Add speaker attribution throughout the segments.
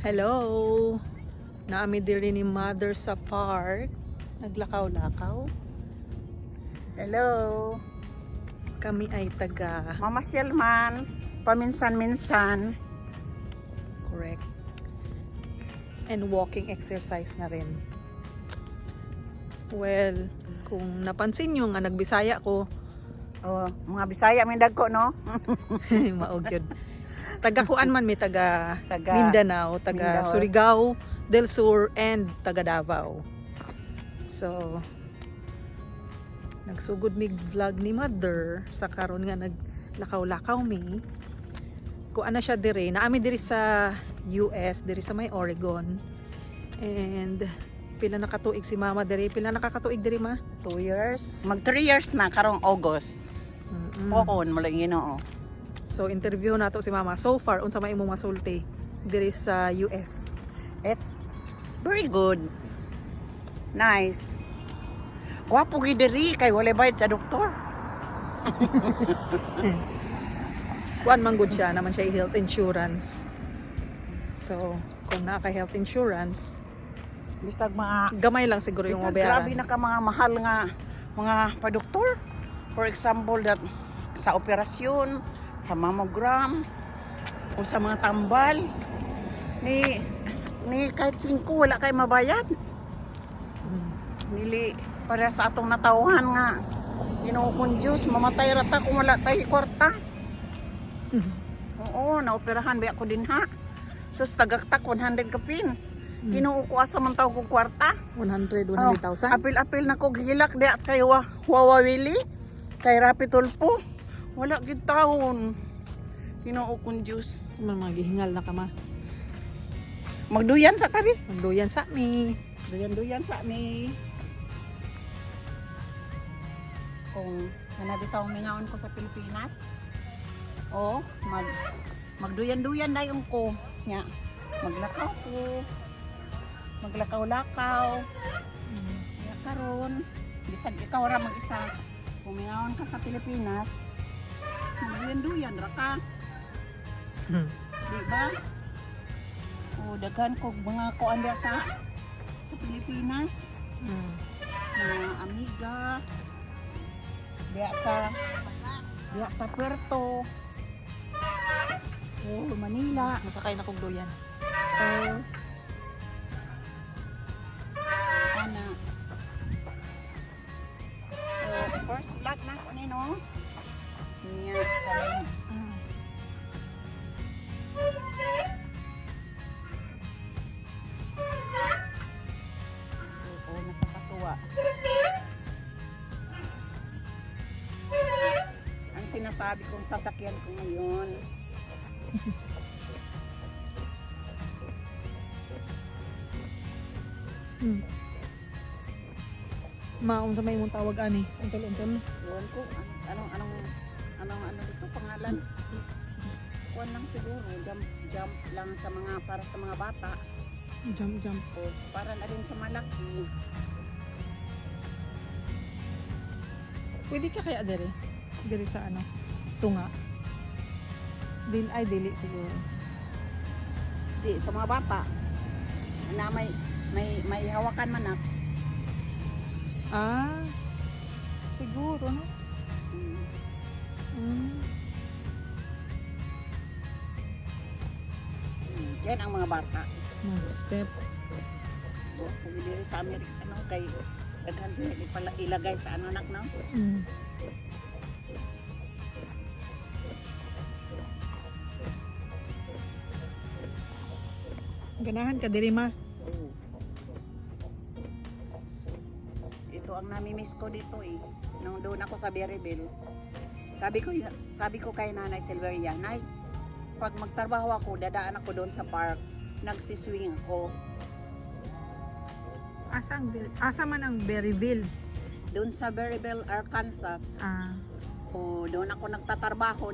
Speaker 1: Hello! Naami diri ni Mother sa park. Naglakaw-lakaw.
Speaker 2: Hello.
Speaker 1: Kami ay taga...
Speaker 2: Mamasyal man. Paminsan-minsan.
Speaker 1: Correct. And walking exercise na rin. Well, kung napansin nyo nga nagbisaya ko,
Speaker 2: Oh, mga Bisaya may dagko no?
Speaker 1: maog yun. Taga kuan man may taga
Speaker 2: Taga
Speaker 1: Mindanao, taga
Speaker 2: Mindanao.
Speaker 1: Surigao del Sur, and taga Davao. So, nagsugod mig vlog ni Mother sa karon nga naglakaw-lakaw mi. Kuan na siya diri, naami diri sa US, diri sa may Oregon. And pila nakatuig si Mama diri, pila nakakatuig diri ma?
Speaker 2: 2 years. Mag 3 years na karong August. Poon mo lang Ginoo.
Speaker 1: So interview nato si Mama. So far unsa may imong masulti diri sa US?
Speaker 2: It's very good. Nice. Gwapo gid diri kay wala bayad sa doktor.
Speaker 1: Kuan man gud siya naman siya health insurance. So kung naa ka health insurance,
Speaker 2: Bisag mga
Speaker 1: gamay lang siguro yung
Speaker 2: bisag grabe
Speaker 1: mabayaran.
Speaker 2: na ka mga mahal nga mga pa-doktor. For example that sa operasyon, sa mammogram, o sa mga tambal, ni kahit 5 wala kay mabayad. Nili para sa atong natauhan nga Ginoo-Diyos, mamatay rata kung wala tay kwarta. Oo, naoperahan ba ako din ha. Sus tagaktak 100 kapin. Ginoo ko asa man taw kog kwarta.
Speaker 1: 100,000.
Speaker 2: Apil-apil na kog hilak di kay Wawawili. Kay Rapitulpo. Wala gid taon. Ginoo kong Diyos.
Speaker 1: Man mga gihingal na ka ma.
Speaker 2: Magduyan sa tabi.
Speaker 1: Magduyan sa mi.
Speaker 2: Duyan-duyan sa mi. Kung nanabitaw mingaon ko sa Pilipinas. Oh, magduyan-duyan dayon ko. Nya, maglakaw ko. Maglakaw-lakaw. Ya karon, bisag ikaw ra mag-isa. Kung mingaon ka sa Pilipinas, magduyan-duyan ra ka. Di ba? O daghan ko mga kuan diya sa Pilipinas. Mga amiga. Diya sa Puerto. Manila.
Speaker 1: Masakay na kog duyan.
Speaker 2: Ana. First vlog na ko ni no. Niya kami. Oo, nakakatuwa. Ang sinasabi kong sasakyan ko ngayon.
Speaker 1: Maong sa may imong tawag ani. Untol-untol.
Speaker 2: Ewan ko, ano dito pangalan? Kuwan lang siguro, jump lang sa mga, para sa mga bata.
Speaker 1: Jump.
Speaker 2: O para na rin sa malaki.
Speaker 1: Pwede ka kaya diri? Diri sa ano? Tunga. Dili siguro.
Speaker 2: Di, sa mga bata. Na may hawakan man na.
Speaker 1: Ah. Siguro no.
Speaker 2: Yan ang mga bata.
Speaker 1: Mag-step.
Speaker 2: Kung diri sa Amerika, kay daghan sila ilagay sa anak na.
Speaker 1: Ganahan ka diri ma.
Speaker 2: Ito ang nami-miss ko dito nung doon ako sa Berryville. Sabi ko kay Nanay Silveria, Nay, pag magtrabaho ako, dadaan ako doon sa park, nagsiswing ako.
Speaker 1: Asa man ang Berryville?
Speaker 2: Doon sa Berryville, Arkansas.
Speaker 1: Ah.
Speaker 2: O doon ako nagtatrabaho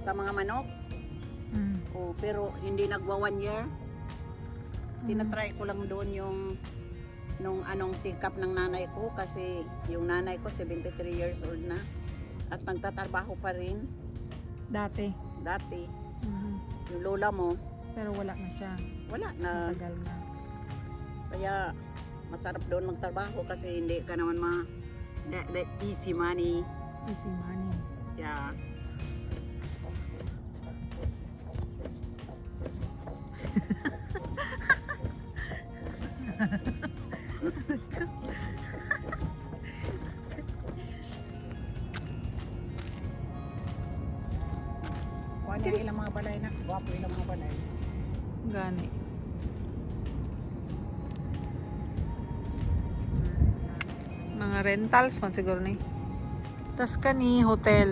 Speaker 2: sa mga manok. O pero hindi nagwa 1 year. Tinatry ko lang doon nung anong sikap ng nanay ko kasi yung nanay ko 73 years old na at nagtatrabaho pa rin
Speaker 1: Dati.
Speaker 2: yung lola mo
Speaker 1: Pero wala na siya.
Speaker 2: Wala na.
Speaker 1: Matagal na.
Speaker 2: Kaya masarap doon magtrabaho kasi hindi ka naman the easy money.
Speaker 1: Easy money.
Speaker 2: Yeah. Kuha niya ilang mga balay na. Guwapo ilang mga balay.
Speaker 1: Gani. Mga rentals man siguro ni. Tas kani hotel.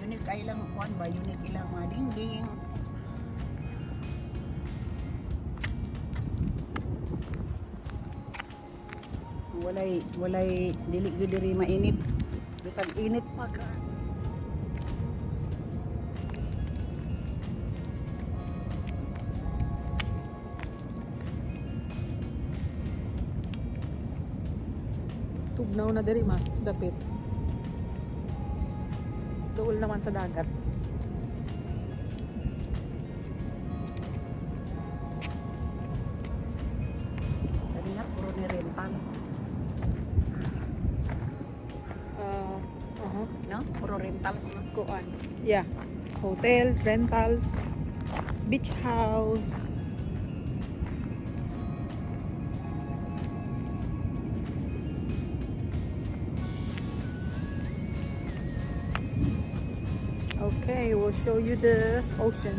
Speaker 2: Unique ay ilang kuan ba? Unique ilang mga dingding. Walay dili gyud diri mainit. Bisag init pa ka.
Speaker 1: Tugnaw na diri ma, dapit. Duol naman sa dagat.
Speaker 2: Kanina puro ni rentals. No? Puro rentals no.
Speaker 1: Kuan. Yeah. Hotel, rentals, beach house. Okay, we'll show you the ocean.